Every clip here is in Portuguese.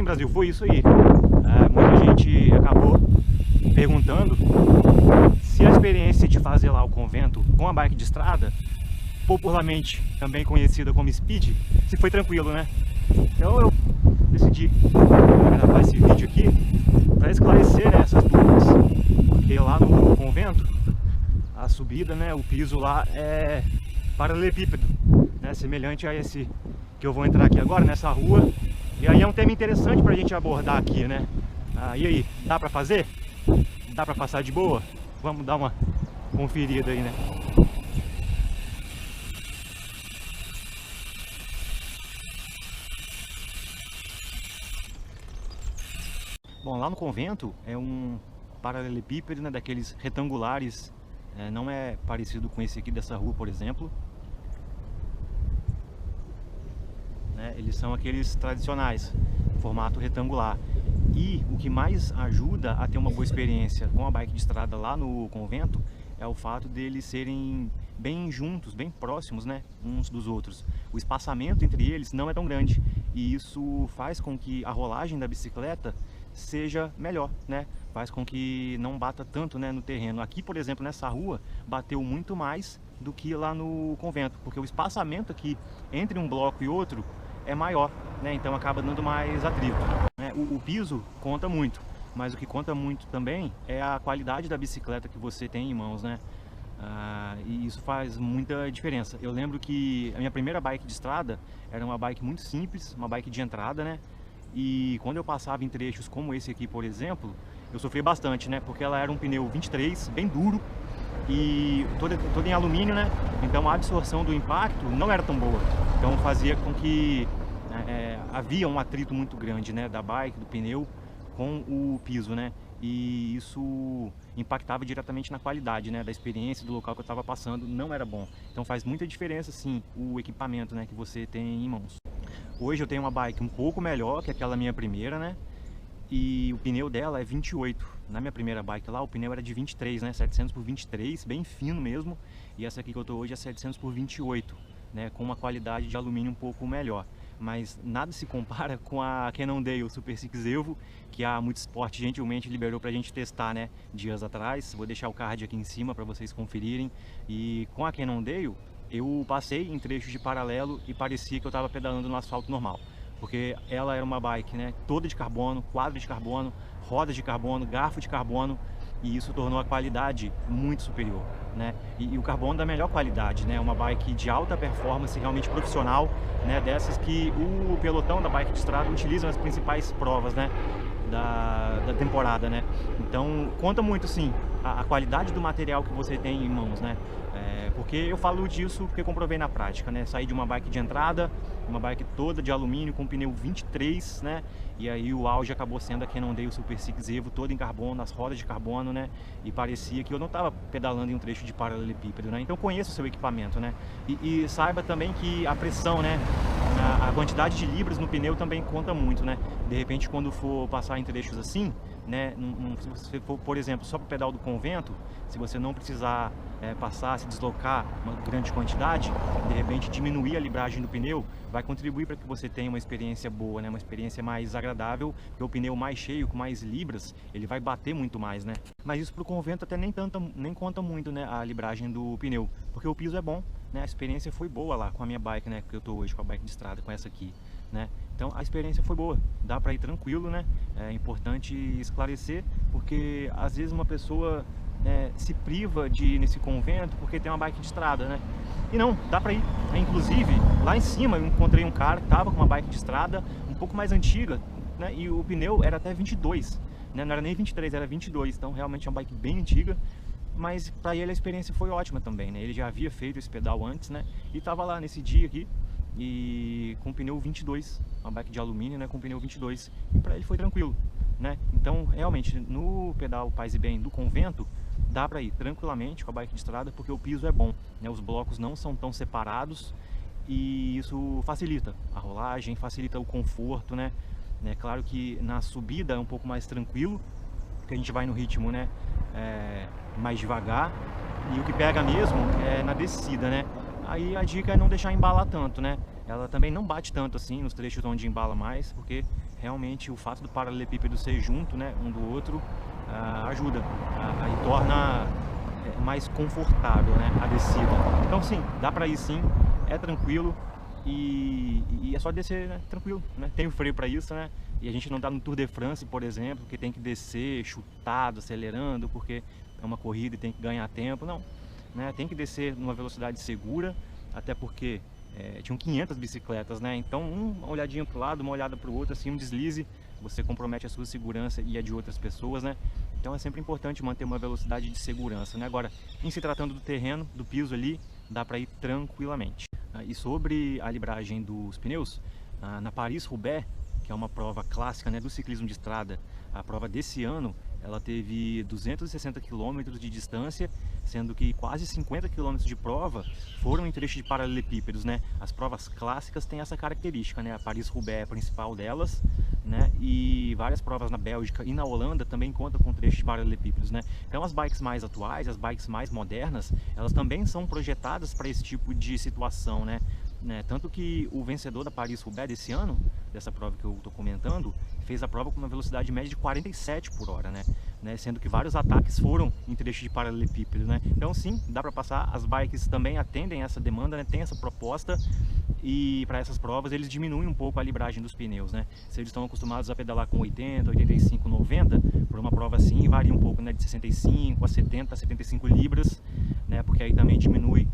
Sim, Brasil, foi isso aí. Muita gente acabou perguntando se a experiência de fazer lá o convento com a bike de estrada, popularmente também conhecida como Speed, se foi tranquilo, né? Então eu decidi gravar esse vídeo aqui para esclarecer, né, essas dúvidas, porque lá no convento a subida, né, o piso lá é paralelepípedo, né, semelhante a esse que eu vou entrar aqui agora, nessa rua. E aí é um tema interessante pra gente abordar aqui, né? E aí, dá pra fazer? Dá pra passar de boa? Vamos dar uma conferida aí, né? Bom, lá no convento é um paralelepípedo, né, daqueles retangulares, não é parecido com esse aqui dessa rua, por exemplo. Eles são aqueles tradicionais, formato retangular. E o que mais ajuda a ter uma boa experiência com a bike de estrada lá no convento é o fato deles serem bem juntos, bem próximos, né, uns dos outros. O espaçamento entre eles não é tão grande e isso faz com que a rolagem da bicicleta seja melhor, né? Faz com que não bata tanto, né, no terreno. Aqui, por exemplo, nessa rua, bateu muito mais do que lá no convento, porque o espaçamento aqui entre um bloco e outro é maior, né? Então acaba dando mais atrito, né? O piso conta muito, mas o que conta muito também é a qualidade da bicicleta que você tem em mãos, né? E isso faz muita diferença. Eu lembro que a minha primeira bike de estrada era uma bike muito simples, uma bike de entrada, né? E quando eu passava em trechos como esse aqui, por exemplo, eu sofri bastante, né? Porque ela era um pneu 23, bem duro e todo em alumínio, né? Então a absorção do impacto não era tão boa. Então fazia com que havia um atrito muito grande, né, da bike, do pneu com o piso, né? E isso impactava diretamente na qualidade, né, da experiência do local que eu estava passando, não era bom. Então faz muita diferença, sim, o equipamento, né, que você tem em mãos. Hoje eu tenho uma bike um pouco melhor que aquela minha primeira, né? E o pneu dela é 28. Na minha primeira bike lá, o pneu era de 23, né? 700 por 23, bem fino mesmo. E essa aqui que eu tô hoje é 700 por 28, né? Com uma qualidade de alumínio um pouco melhor. Mas nada se compara com a Cannondale Super Six Evo, que a Multisport gentilmente liberou pra gente testar, né, dias atrás. Vou deixar o card aqui em cima para vocês conferirem. E com a Cannondale, eu passei em trechos de paralelo e parecia que eu estava pedalando no asfalto normal. Porque ela era uma bike, né, toda de carbono, quadro de carbono, rodas de carbono, garfo de carbono, e isso tornou a qualidade muito superior, né? E o carbono da melhor qualidade, né? Uma bike de alta performance, realmente profissional, né? Dessas que o pelotão da bike de estrada utiliza nas principais provas, né? Da temporada, né? Então conta muito, sim, a qualidade do material que você tem em mãos, né? Porque eu falo disso porque eu comprovei na prática, né? Saí de uma bike de entrada, uma bike toda de alumínio com pneu 23, né? E aí o auge acabou sendo a Cannondale Super Six Evo, toda em carbono, as rodas de carbono, né? E parecia que eu não estava pedalando em um trecho de paralelepípedo, né? Então conheça o seu equipamento, né? E saiba também que a pressão, né? A quantidade de libras no pneu também conta muito, né? De repente, quando for passar em trechos assim, né? Se você for, por exemplo, só para o pedal do convento, se você não precisar passar, se deslocar uma grande quantidade, de repente diminuir a libragem do pneu vai contribuir para que você tenha uma experiência boa, né? Uma experiência mais agradável, porque o pneu mais cheio, com mais libras, ele vai bater muito mais, né? Mas isso para o convento até nem conta muito, né? A libragem do pneu, porque o piso é bom, né? A experiência foi boa lá com a minha bike, né? Que eu tô hoje com a bike de estrada, com essa aqui, né? Então a experiência foi boa, dá para ir tranquilo, né? É importante esclarecer, porque às vezes uma pessoa se priva de ir nesse convento porque tem uma bike de estrada, né? E não, dá pra ir. Inclusive, lá em cima eu encontrei um cara que tava com uma bike de estrada um pouco mais antiga, né? E o pneu era até 22, né? Não era nem 23, era 22, então realmente é uma bike bem antiga. Mas para ele a experiência foi ótima também, né? Ele já havia feito esse pedal antes, né? E tava lá nesse dia aqui e com pneu 22, uma bike de alumínio, né? Com pneu 22, e para ele foi tranquilo, né? Então realmente no pedal Paz e Bem do convento dá para ir tranquilamente com a bike de estrada, porque o piso é bom, né? Os blocos não são tão separados e isso facilita a rolagem, facilita o conforto, né? É claro que na subida é um pouco mais tranquilo, porque a gente vai no ritmo, né, mais devagar, e o que pega mesmo é na descida, né? Aí a dica é não deixar embalar tanto, né? Ela também não bate tanto assim nos trechos onde embala mais, porque realmente o fato do paralelepípedo ser junto, né, um do outro, ajuda e torna mais confortável, né, a descida. Então sim, dá para ir sim, é tranquilo e é só descer, né, tranquilo, né? Tem o freio para isso, né? E a gente não tá no Tour de France, por exemplo, que tem que descer chutado, acelerando, porque é uma corrida e tem que ganhar tempo, não, né? Tem que descer numa velocidade segura, até porque tinham 500 bicicletas, né? Então uma olhadinha para o lado, uma olhada para o outro, assim, um deslize, você compromete a sua segurança e a de outras pessoas, né? Então é sempre importante manter uma velocidade de segurança, né? Agora, em se tratando do terreno, do piso ali, dá para ir tranquilamente. E sobre a libragem dos pneus, na Paris-Roubaix, que é uma prova clássica, né, do ciclismo de estrada, a prova desse ano, ela teve 260 km de distância, sendo que quase 50 km de prova foram em trechos de paralelepípedos, né? As provas clássicas têm essa característica, né? A Paris-Roubaix é a principal delas, né? E várias provas na Bélgica e na Holanda também contam com trechos de paralelepípedos, né? Então as bikes mais atuais, as bikes mais modernas, elas também são projetadas para esse tipo de situação, né? Tanto que o vencedor da Paris-Roubaix desse ano, dessa prova que eu estou comentando, fez a prova com uma velocidade média de 47 por hora, né? Sendo que vários ataques foram em trechos de paralelepípedo, né? Então sim, dá para passar, as bikes também atendem essa demanda, né? Tem essa proposta e para essas provas eles diminuem um pouco a libragem dos pneus, né? Se eles estão acostumados a pedalar com 80, 85, 90, por uma prova assim varia um pouco, né? De 65 a 70, 75 libras, né? Porque aí também diminui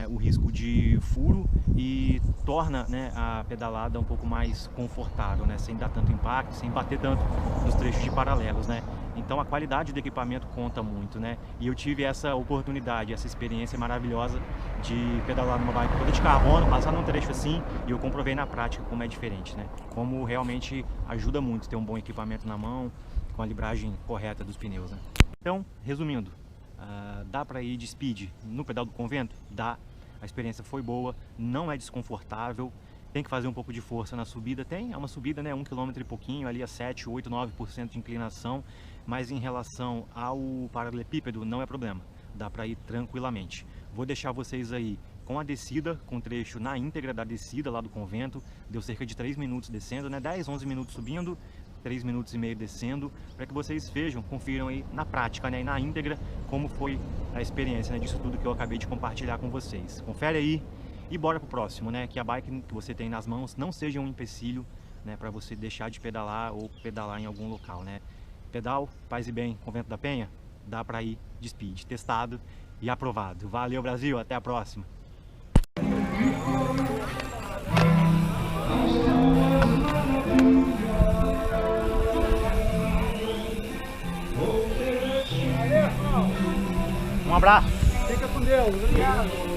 o risco de furo e torna, né, a pedalada um pouco mais confortável, né, sem dar tanto impacto, sem bater tanto nos trechos de paralelos, né. Então a qualidade do equipamento conta muito, né, e eu tive essa oportunidade, essa experiência maravilhosa de pedalar numa bike toda de carbono, passar num trecho assim, e eu comprovei na prática como é diferente, né, como realmente ajuda muito ter um bom equipamento na mão, com a libragem correta dos pneus, né. Então, resumindo, dá para ir de speed no pedal do convento? Dá, a experiência foi boa, não é desconfortável, tem que fazer um pouco de força na subida, é uma subida, né, 1 km e pouquinho, ali a 7, 8, 9% de inclinação, mas em relação ao paralelepípedo não é problema, dá para ir tranquilamente. Vou deixar vocês aí com a descida, com o trecho na íntegra da descida lá do convento, deu cerca de 3 minutos descendo, né, 10, 11 minutos subindo, 3 minutos e meio descendo, para que vocês vejam, confiram aí na prática, né, e na íntegra, como foi a experiência, né, disso tudo que eu acabei de compartilhar com vocês. Confere aí e bora pro próximo, né, que a bike que você tem nas mãos não seja um empecilho, né, para você deixar de pedalar ou pedalar em algum local, né. Pedal, paz e bem, Convento da Penha, dá para ir de speed, testado e aprovado. Valeu, Brasil, até a próxima. Um abraço. Fica com Deus. Obrigado.